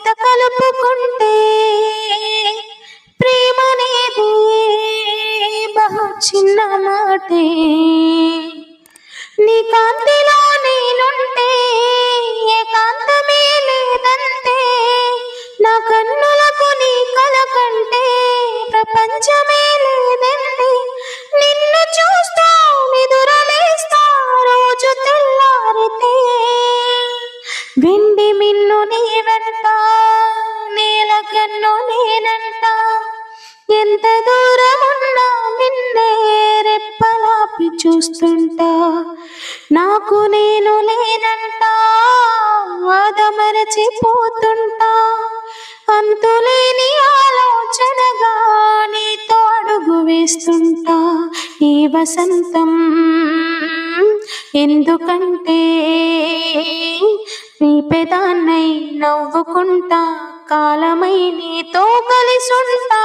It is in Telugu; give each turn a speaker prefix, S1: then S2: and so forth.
S1: జత కలుపుకుంటే ప్రేమనేది బహు చిన్న మాటే. నీ కాంతిలో నేనుంటే ఏకాంతమే లేదంటే, నా కన్నులకు నీ కల కంటే ప్రపంచమే లేదండి. నిన్ను చూస్తా నిదురలేస్తా రోజు తెల్లారితే, వెండి మిన్ను నీ వెంట నేల కన్ను నేనంట, ఎంత దూరమున్నా నిన్నే రెప్పలాపి చూస్తుంటా. నాకు నేను లేనంట ఆదమరచిపోతుంటా, అంతులేని ఆలోచనగా నీతో అడుగు వేస్తుంటా. ఈ వసంతం ఎందుకంటే నీ పెదాన్నై నవ్వుకుంటా, కాలమై నీతో కలిసుంటా.